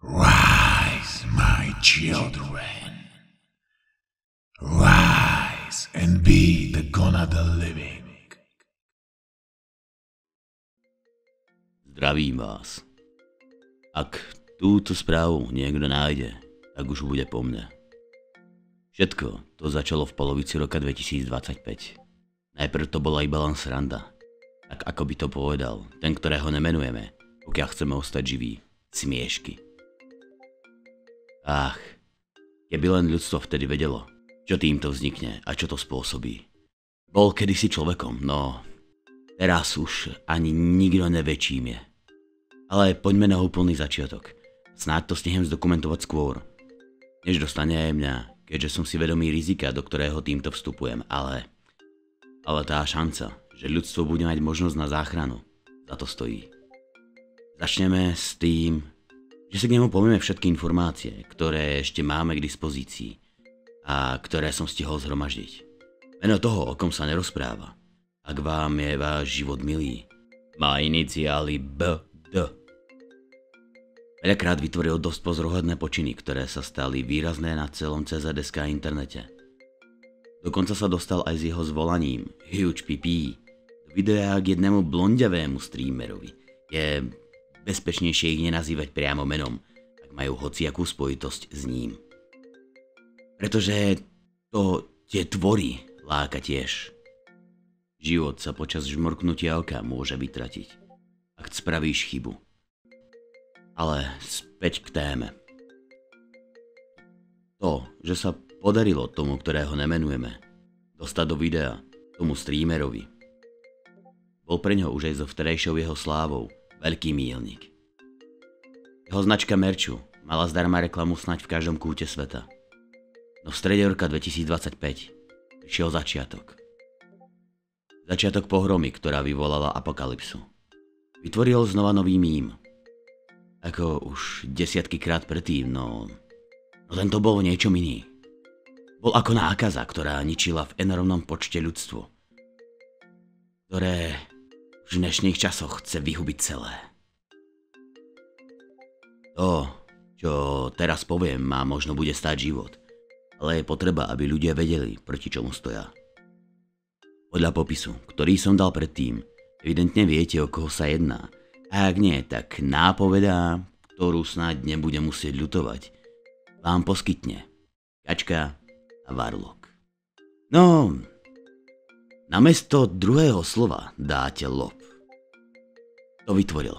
Rise, my children. Rise and be the God of the living. Zdravím vás. Ak túto správu niekto nájde, tak už bude po mne. Všetko to začalo v polovici roka 2025. Najprv to bola iba len sranda. Tak ako by to povedal ten, ktorého nemenujeme, pokiaľ chceme ostať živí. Smiešky. Ach, keby len ľudstvo vtedy vedelo, čo týmto vznikne a čo to spôsobí. Bol kedysi človekom, no teraz už ani nikto nevie, čím je. Ale poďme na úplný začiatok. Snáď to stihnem zdokumentovať skôr, než dostane aj mňa, keďže som si vedomý rizika, do ktorého týmto vstupujem, ale tá šanca, že ľudstvo bude mať možnosť na záchranu, za to stojí. Začneme s tým, že si k nemu povieme všetky informácie, ktoré ešte máme k dispozícii a ktoré som stihol zhromaždiť. Meno toho, o kom sa nerozpráva, ak vám je váš život milý, má iniciály BD. Veľakrát vytvoril dosť pozoruhodné počiny, ktoré sa stali výrazné na celom CZ.sk internete. Dokonca sa dostal aj s jeho zvolaním Huge PP do videa k jednému blondiavému streamerovi. Je bezpečnejšie ich nenazývať priamo menom, ak majú hociakú spojitosť s ním. Pretože to tie tvory láka tiež. Život sa počas žmorknutia oka môže vytratiť, ak spravíš chybu. Ale späť k téme. To, že sa podarilo tomu, ktorého nemenujeme, dostať do videa, tomu streamerovi, bol pre ňo už aj so vtedajšou jeho slávou veľký míľnik. Jeho značka merču mala zdarma reklamu snaď v každom kúte sveta. No v strede roka 2025 prišiel začiatok. Začiatok pohromy, ktorá vyvolala apokalypsu. Vytvoril znova nový mím. Ako už desiatky krát predtým, no tento bol niečo iný. Bol ako nákaza, ktorá ničila v enormnom počte ľudstvo, ktoré v dnešných časoch chce vyhubiť celé. To, čo teraz poviem, má možno bude stáť život, ale je potreba, aby ľudia vedeli, proti čomu stoja. Podľa popisu, ktorý som dal predtým, evidentne viete, o koho sa jedná, a ak nie, tak nápovedá, ktorú snáď nebude musieť ľutovať, vám poskytne Kačka a Varlok. No, namiesto druhého slova dáte lob. To vytvoril.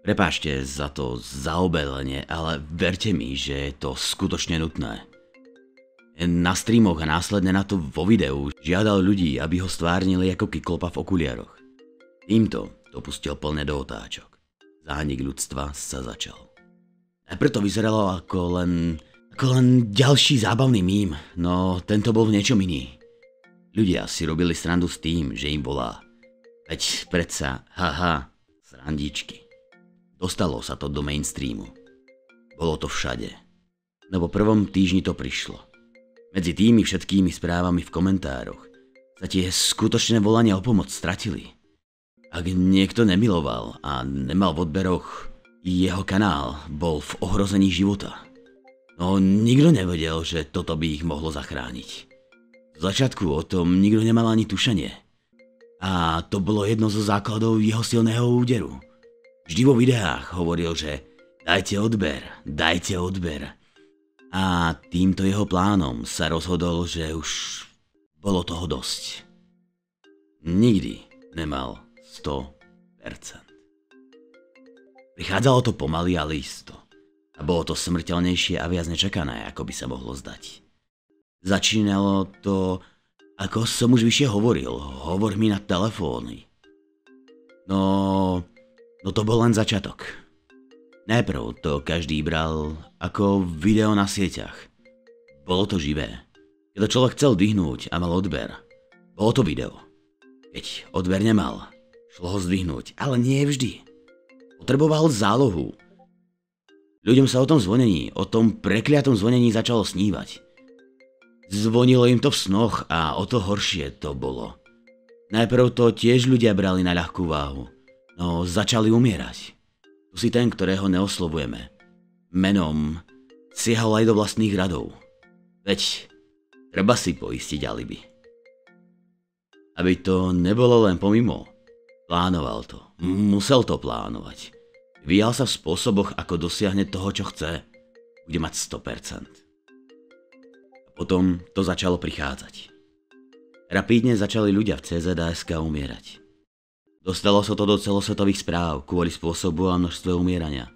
Prepáčte za to zaobelenie, ale verte mi, že je to skutočne nutné. Na streamoch a následne na to vo videu žiadal ľudí, aby ho stvárnili ako kyklopa v okuliároch. Týmto to pustil plne do otáčok. Zánik ľudstva sa začal. Najprv to vyzeralo ako len ďalší zábavný mím, no tento bol v niečom iný. Ľudia si robili srandu s tým, že im volá. Veď predsa, haha, srandičky. Dostalo sa to do mainstreamu. Bolo to všade. No po prvom týždni to prišlo. Medzi tými všetkými správami v komentároch sa tie skutočné volania o pomoc stratili. Ak niekto nemiloval a nemal v odberoch, jeho kanál bol v ohrození života. No nikto nevedel, že toto by ich mohlo zachrániť. V začiatku o tom nikto nemal ani tušenie. A to bolo jedno zo základov jeho silného úderu. Vždy vo videách hovoril, že dajte odber. A týmto jeho plánom sa rozhodol, že už bolo toho dosť. Nikdy nemal 100%. Prichádzalo to pomaly, ale isto. A bolo to smrteľnejšie a viac nečakané, ako by sa mohlo zdať. Začínalo to, ako som už vyššie hovoril, hovor mi na telefóny. No to bol len začiatok. Najprv to každý bral ako video na sieťach. Bolo to živé. Keď to človek chcel dvihnúť a mal odber, bolo to video. Keď odber nemal, šlo ho zdvihnúť, ale nie vždy. Potreboval zálohu. Ľuďom sa o tom zvonení, o tom prekliatom zvonení začalo snívať. Zvonilo im to v snoch a o to horšie to bolo. Najprv to tiež ľudia brali na ľahkú váhu, no začali umierať. To Tu si ten, ktorého neoslovujeme. Menom siahal aj do vlastných radov. Veď treba si poistiť alibi. Aby to nebolo len pomimo. Plánoval to. Musel to plánovať. Vyjal sa v spôsoboch, ako dosiahne toho, čo chce. Bude mať 100%. A potom to začalo prichádzať. Rapídne začali ľudia v CZSK umierať. Dostalo sa to do celosvetových správ kvôli spôsobu a množstve umierania.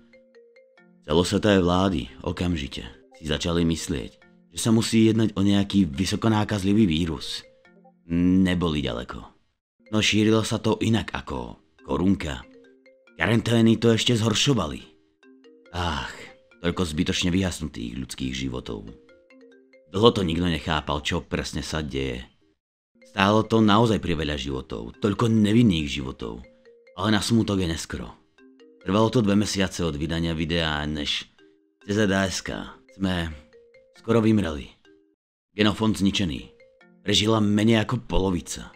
Celosvetové vlády okamžite si začali myslieť, že sa musí jednať o nejaký vysokonákazlivý vírus. Neboli ďaleko. No šírilo sa to inak ako korunka. Karantény to ešte zhoršovali. Ach, toľko zbytočne vyhasnutých ľudských životov. Dlho to nikto nechápal, čo presne sa deje. Stálo to naozaj priveľa životov, toľko nevinných životov, ale na smútok je neskoro. Trvalo to 2 mesiace od vydania videa, než CZSK sme skoro vymreli. Genofond zničený. Prežila menej ako polovica.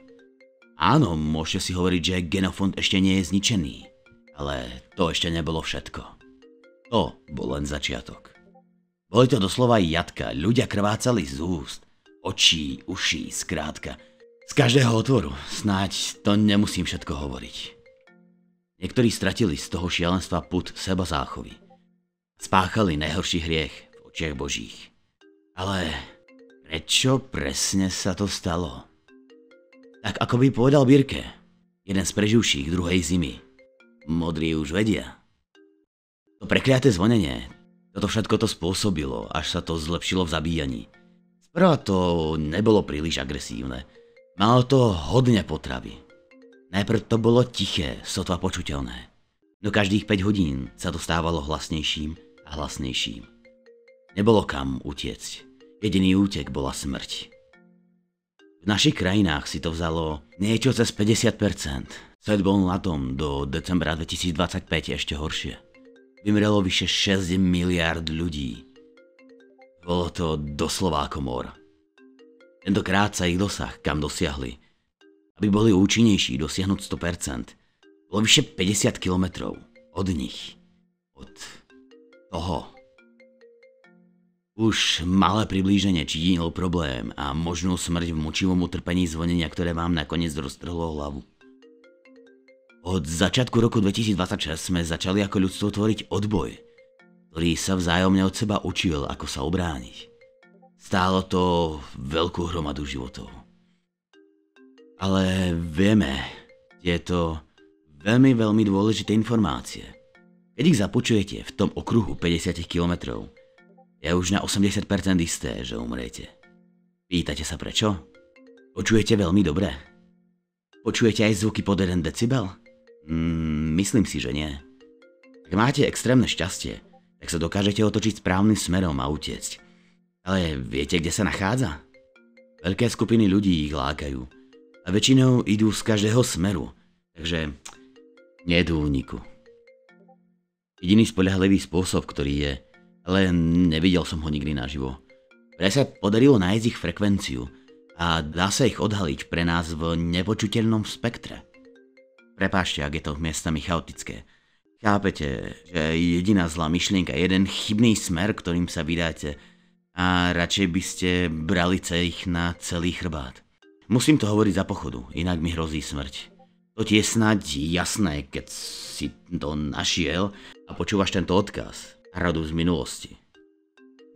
Áno, môžete si hovoriť, že genofond ešte nie je zničený, ale to ešte nebolo všetko. To bol len začiatok. Boli to doslova jatka, ľudia krvácali z úst, očí, uší, skrátka. Z každého otvoru, snáď to nemusím všetko hovoriť. Niektorí stratili z toho šialenstva pud seba záchovy. Spáchali najhorší hriech v očiach Božích. Ale prečo presne sa to stalo? Tak ako by povedal Birke, jeden z preživších druhej zimy. Modrí už vedia. To prekliaté zvonenie, toto všetko to spôsobilo, až sa to zlepšilo v zabíjaní. Sprva to nebolo príliš agresívne. Malo to hodne potravy. Najprv to bolo tiché, sotva počuteľné. No každých 5 hodín sa to stávalo hlasnejším a hlasnejším. Nebolo kam utiecť. Jediný útek bola smrť. V našich krajinách si to vzalo niečo cez 50%. Svet bol na tom do decembra 2025 ešte horšie. Vymrelo vyše 6 miliárd ľudí. Bolo to doslova ako mor. Tentokrát sa ich dosah, kam dosiahli, aby boli účinnejší dosiahnuť 100%, bolo vyše 50 kilometrov od nich. Od toho. Už malé priblíženie činilo problém a možnú smrť v mučivom utrpení zvonenia, ktoré vám nakoniec roztrhlo hlavu. Od začiatku roku 2026 sme začali ako ľudstvo tvoriť odboj, ktorý sa vzájomne od seba učil, ako sa obrániť. Stálo to veľkú hromadu životov. Ale vieme tieto veľmi dôležité informácie. Keď ich započujete v tom okruhu 50 km, je už na 80% isté, že umriete. Pýtate sa prečo? Počujete veľmi dobre? Počujete aj zvuky pod 1 decibel? Myslím si, že nie. Ak máte extrémne šťastie, tak sa dokážete otočiť správnym smerom a utiecť. Ale viete, kde sa nachádza? Veľké skupiny ľudí ich lákajú. A väčšinou idú z každého smeru. Takže nie je tu úniku. Jediný spoľahlivý spôsob, ktorý je, ale nevidel som ho nikdy naživo. Pre sa podarilo nájsť ich frekvenciu a dá sa ich odhaliť pre nás v nepočuteľnom spektre. Prepáčte, ak je to miestami chaotické. Chápete, že jediná zlá myšlienka, jeden chybný smer, ktorým sa vydáte, a radšej by ste brali ich na celý chrbát. Musím to hovoriť za pochodu, inak mi hrozí smrť. To ti je snáď jasné, keď si to našiel a počúvaš tento odkaz a radu z minulosti.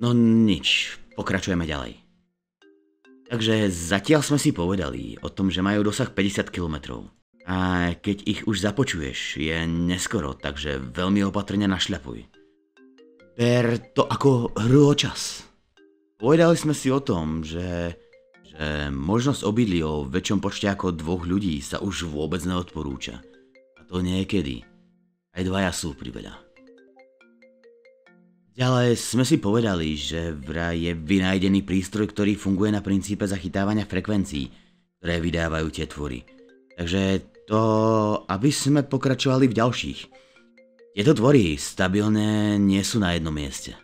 No nič, pokračujeme ďalej. Takže zatiaľ sme si povedali o tom, že majú dosah 50 km. A keď ich už započuješ, je neskoro, takže veľmi opatrne našľapuj. Ber to ako hru o čas. Povedali sme si o tom, že možnosť obydlí o väčšom počte ako 2 ľudí sa už vôbec neodporúča. A to niekedy. Aj 2 sú priveľa. Ďalej sme si povedali, že vraj je vynajdený prístroj, ktorý funguje na princípe zachytávania frekvencií, ktoré vydávajú tie tvory. Takže to, aby sme pokračovali v ďalších. Tieto tvory stabilne nie sú na jednom mieste.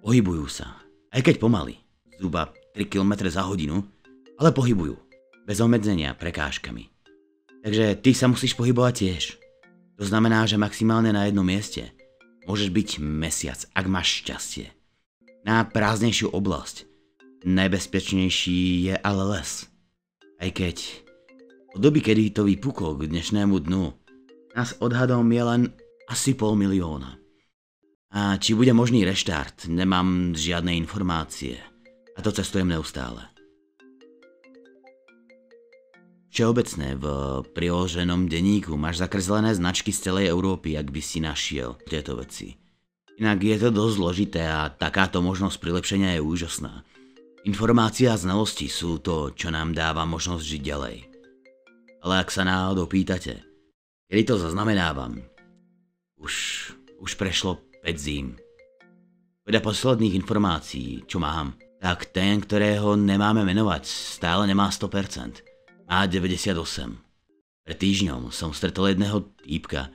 Pohybujú sa. Aj keď pomaly, zhruba 3 km za hodinu, ale pohybujú, bez obmedzenia prekážkami. Takže ty sa musíš pohybovať tiež. To znamená, že maximálne na jednom mieste môžeš byť mesiac, ak máš šťastie. Na prázdnejšiu oblasť. Najbezpečnejší je ale les. Aj keď od doby, kedy to vypuklo k dnešnému dnu, nás odhadom je len asi 500 000. A či bude možný reštart, nemám žiadne informácie. A to cestujem neustále. Všeobecne v priloženom denníku máš zakreslené značky z celej Európy, ak by si našiel tieto veci. Inak je to dosť zložité a takáto možnosť prilepšenia je úžasná. Informácia a znalosti sú to, čo nám dáva možnosť žiť ďalej. Ale ak sa náhodou pýtate, kedy to zaznamenávam, už prešlo 5 zím. Podľa posledných informácií, čo mám, tak ten, ktorého nemáme menovať, stále nemá 100%. Má 98. Pred týždňom som stretol jedného týpka,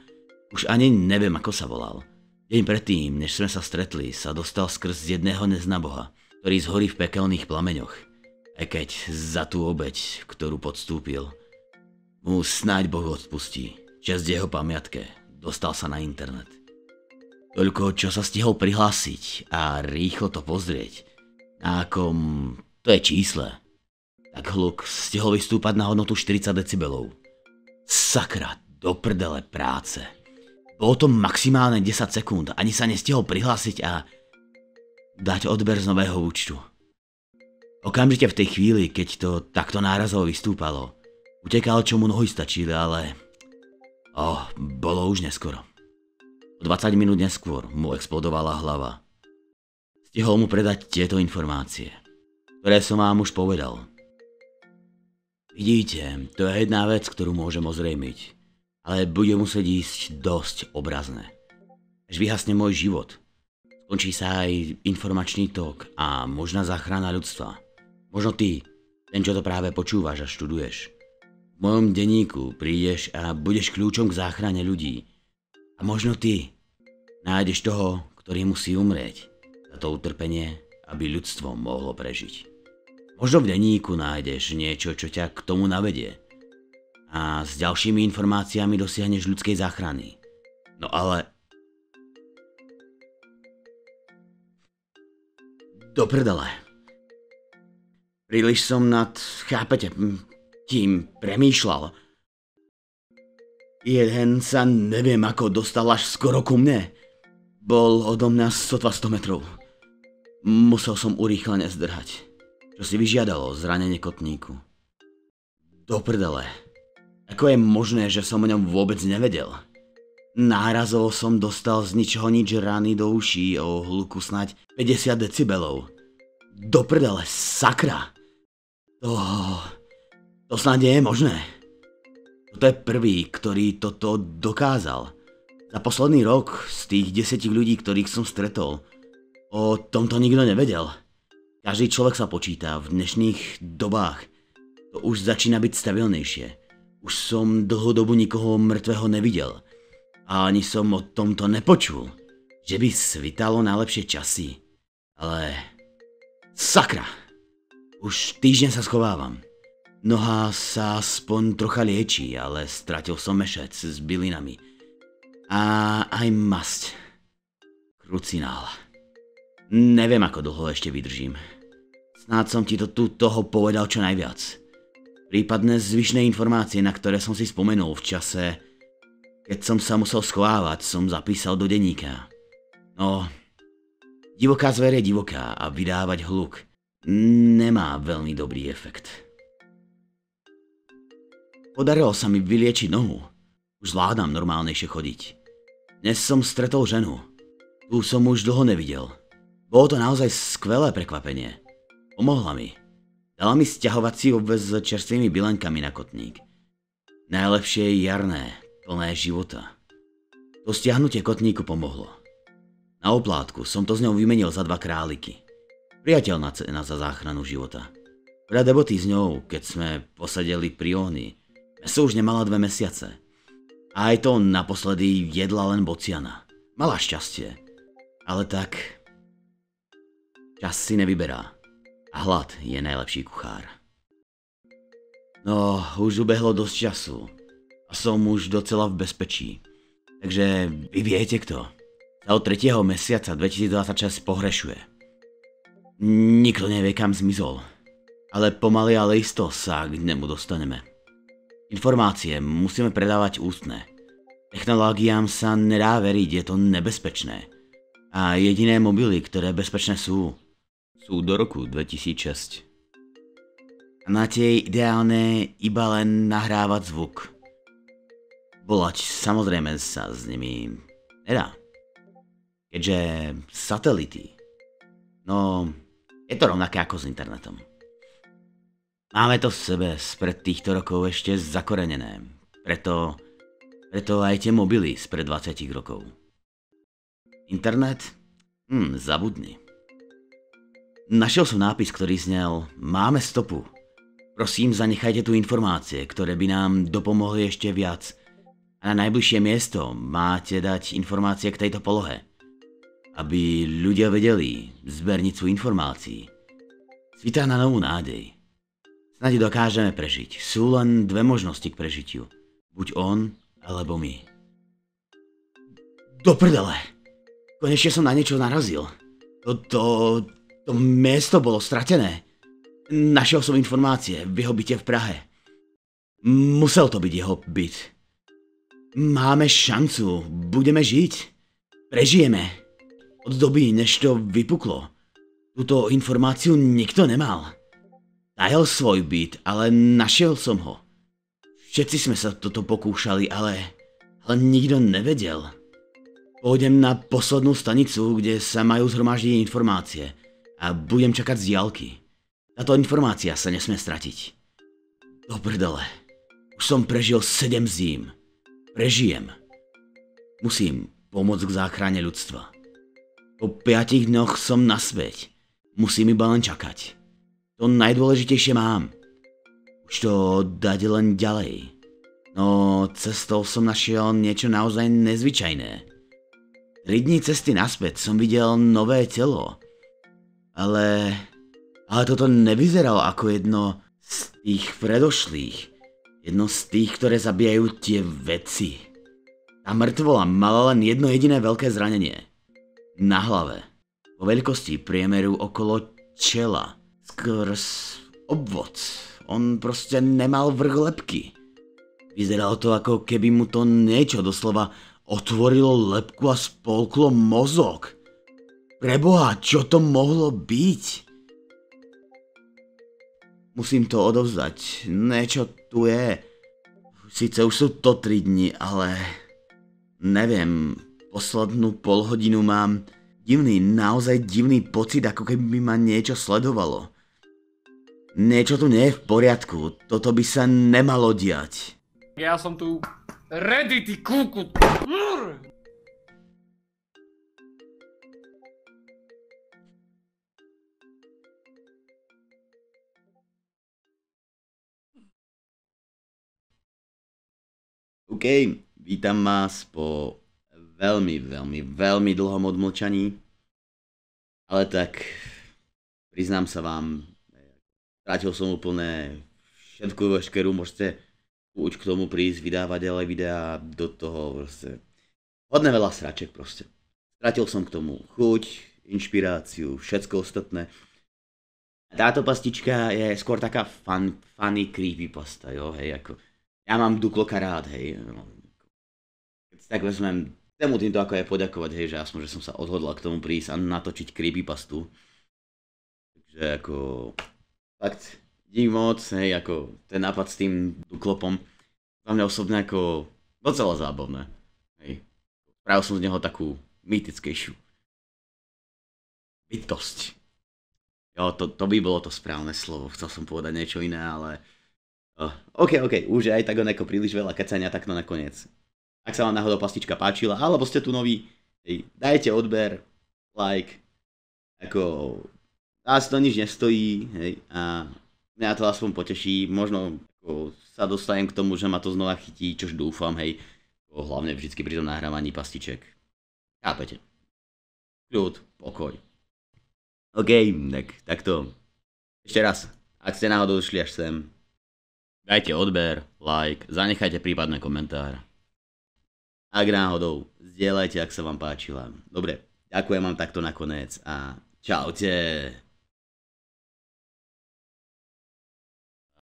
už ani neviem ako sa volal. Deň predtým, než sme sa stretli, sa dostal skrz jedného neznaboha, ktorý zhorí v pekelných plameňoch. Aj keď za tú obeť, ktorú podstúpil, mu snáď Boh odpustí. Česť jeho pamiatke, dostal sa na internet. Toľko, čo sa stihol prihlásiť a rýchlo to pozrieť, na akom to je čísle, tak hluk stihol vystúpať na hodnotu 40 decibelov. Sakra, do prdele práce. Bolo to maximálne 10 sekúnd, ani sa nestihol prihlásiť a dať odber z nového účtu. Okamžite v tej chvíli, keď to takto nárazovo vystúpalo, utekal, čo mu nohy stačili, ale bolo už neskoro. O 20 minút neskôr mu explodovala hlava. Stihol mu predať tieto informácie, ktoré som vám už povedal. Vidíte, to je jedna vec, ktorú môžem ozrejmiť, ale bude musieť ísť dosť obrazne. Až vyhasne môj život, skončí sa aj informačný tok a možná záchrana ľudstva. Možno ty, ten čo to práve počúvaš a študuješ. V mojom denníku prídeš a budeš kľúčom k záchrane ľudí. A možno ty nájdeš toho, ktorý musí umrieť za to utrpenie, aby ľudstvo mohlo prežiť. Možno v denníku nájdeš niečo, čo ťa k tomu navedie. A s ďalšími informáciami dosiahneš ľudskej záchrany. No ale... Do prdele. Príliš som chápete, tím premýšľal. Jeden sa neviem ako dostal až skoro ku mne. Bol odo mňa sotva 100 metrov. Musel som urýchlene zdrhať, čo si vyžiadalo zranenie kotníku. Do prdele. Ako je možné, že som o ňom vôbec nevedel? Nárazovo som dostal z ničoho nič rany do uší o hluku snáď 50 decibelov. Do prdele, sakra. To snáď nie je možné. Toto je prvý, ktorý toto dokázal. Za posledný rok z tých 10 ľudí, ktorých som stretol, o tomto nikto nevedel. Každý človek sa počíta v dnešných dobách. To už začína byť stabilnejšie. Už som dlhú dobu nikoho mŕtvého nevidel. A ani som o tomto nepočul. Že by svitalo najlepšie časy. Ale... sakra! Už týždeň sa schovávam. Noha sa aspoň trocha liečí, ale stratil som mešec s bylinami. A aj masť. Krucinál. Neviem, ako dlho ešte vydržím. Snáď som ti to tu toho povedal čo najviac. Prípadné zvyšné informácie, na ktoré som si spomenul v čase, keď som sa musel schovávať, som zapísal do denníka. No, divoká zver je divoká a vydávať hluk nemá veľmi dobrý efekt. Podarilo sa mi vyliečiť nohu. Už zvládam normálnejšie chodiť. Dnes som stretol ženu. Tu som už dlho nevidel. Bolo to naozaj skvelé prekvapenie. Pomohla mi. Dala mi sťahovací obväz s čerstvými bylenkami na kotník. Najlepšie jarné, plné života. To stiahnutie kotníku pomohlo. Na oplátku som to s ňou vymenil za 2 králiky. Priateľná cena za záchranu života. Veľa debaty s ňou, keď sme posedeli pri ohni. Meso už nemala 2 mesiace. A aj to naposledy jedla len bociana. Mala šťastie. Ale tak... čas si nevyberá. A hlad je najlepší kuchár. No, už ubehlo dosť času. A som už docela v bezpečí. Takže vy viete kto. Sa od 3. mesiaca 2026 pohrešuje. Nikto nevie kam zmizol. Ale pomaly ale isto sa k nemu dostaneme. Informácie musíme predávať ústne. Technológiám sa nedá veriť, je to nebezpečné. A jediné mobily, ktoré bezpečné sú do roku 2006. A na tie je ideálne iba len nahrávať zvuk. Volať samozrejme sa s nimi nedá. Keďže satelity, no je to rovnaké ako s internetom. Máme to v sebe spred týchto rokov ešte zakorenené, preto aj tie mobily spred 20 rokov. Internet? Zabudni. Našiel som nápis, ktorý znel: Máme stopu. Prosím, zanechajte tu informácie, ktoré by nám dopomohli ešte viac. A na najbližšie miesto máte dať informácie k tejto polohe. Aby ľudia vedeli zbernicu informácií. Svitá na novú nádej. Snáď dokážeme prežiť. Sú len dve možnosti k prežitiu. Buď on, alebo my. Do prdele! Konečne som na niečo narazil. To miesto bolo stratené. Našiel som informácie v jeho byte v Prahe. Musel to byť jeho byt. Máme šancu. Budeme žiť. Prežijeme. Od doby, než to vypuklo. Túto informáciu nikto nemal. Tajal svoj byt, ale našiel som ho. Všetci sme sa toto pokúšali, ale nikto nevedel. Pôjdem na poslednú stanicu, kde sa majú zhromaždiť informácie a budem čakať z diaľky. Táto informácia sa nesmie stratiť. Do prdele. Už som prežil 7 zím. Prežijem. Musím pomôcť k záchrane ľudstva. Po 5 dňoch som naspäť. Musím iba len čakať. To najdôležitejšie mám. Už to dať len ďalej. No cestou som našiel niečo naozaj nezvyčajné. 3 dní cesty naspäť som videl nové telo. Ale toto nevyzeralo ako jedno z tých predošlých. Jedno z tých, ktoré zabíjajú tie veci. Tá mŕtvola mala len jedno jediné veľké zranenie. Na hlave. Vo veľkosti priemeru okolo čela. Skrz obvod. On proste nemal vrch lebky. Vyzeralo to, ako keby mu to niečo doslova otvorilo lebku a spolklo mozog. Preboha, čo to mohlo byť? Musím to odovzdať. Niečo tu je. Sice už sú to 3 dni, ale neviem. Poslednú polhodinu mám naozaj divný pocit, ako keby ma niečo sledovalo. Niečo tu nie je v poriadku. Toto by sa nemalo diať. Ja som tu ready, ty kúku. OK, vítam vás po veľmi dlhom odmlčaní. Ale tak, priznám sa vám, strátil som úplne všetku veškerú, môžete buď k tomu prísť, vydávať ďalej videá, do toho proste hodne veľa sraček proste. Strátil som k tomu chuť, inšpiráciu, všetko ostatné. Táto pastička je skôr taká funny creepypasta, jo, hej, ako ja mám Dukloka rád, hej, keď tak vezmem, chcem mu týmto ako aj poďakovať, hej, že aspoň, že som sa odhodlal k tomu prísť a natočiť creepypastu. Takže ako, fakt, dík moc, hej, ako ten nápad s tým Duklopom, za mňa osobne ako docela zábavné, hej. Spravil som z neho takú mýtickejšiu bytosť. Jo, to by bolo to správne slovo, chcel som povedať niečo iné, ale OK, už je aj tak onako príliš veľa kecania takto nakoniec. Ak sa vám náhodou pastička páčila, alebo ste tu noví, hej, dajte odber, like, ako nás to nič nestojí, hej, a mňa to aspoň poteší, možno ako sa dostanem k tomu, že ma to znova chytí, čož dúfam, hej, hlavne vždycky pri tom nahrávaní pastiček. Chápete? Kľud, pokoj. OK, takto. Ešte raz, ak ste náhodou došli až sem, dajte odber, like, zanechajte prípadne komentár. Ak náhodou, zdieľajte, ak sa vám páčila. Dobre, ďakujem vám takto nakoniec a čaute.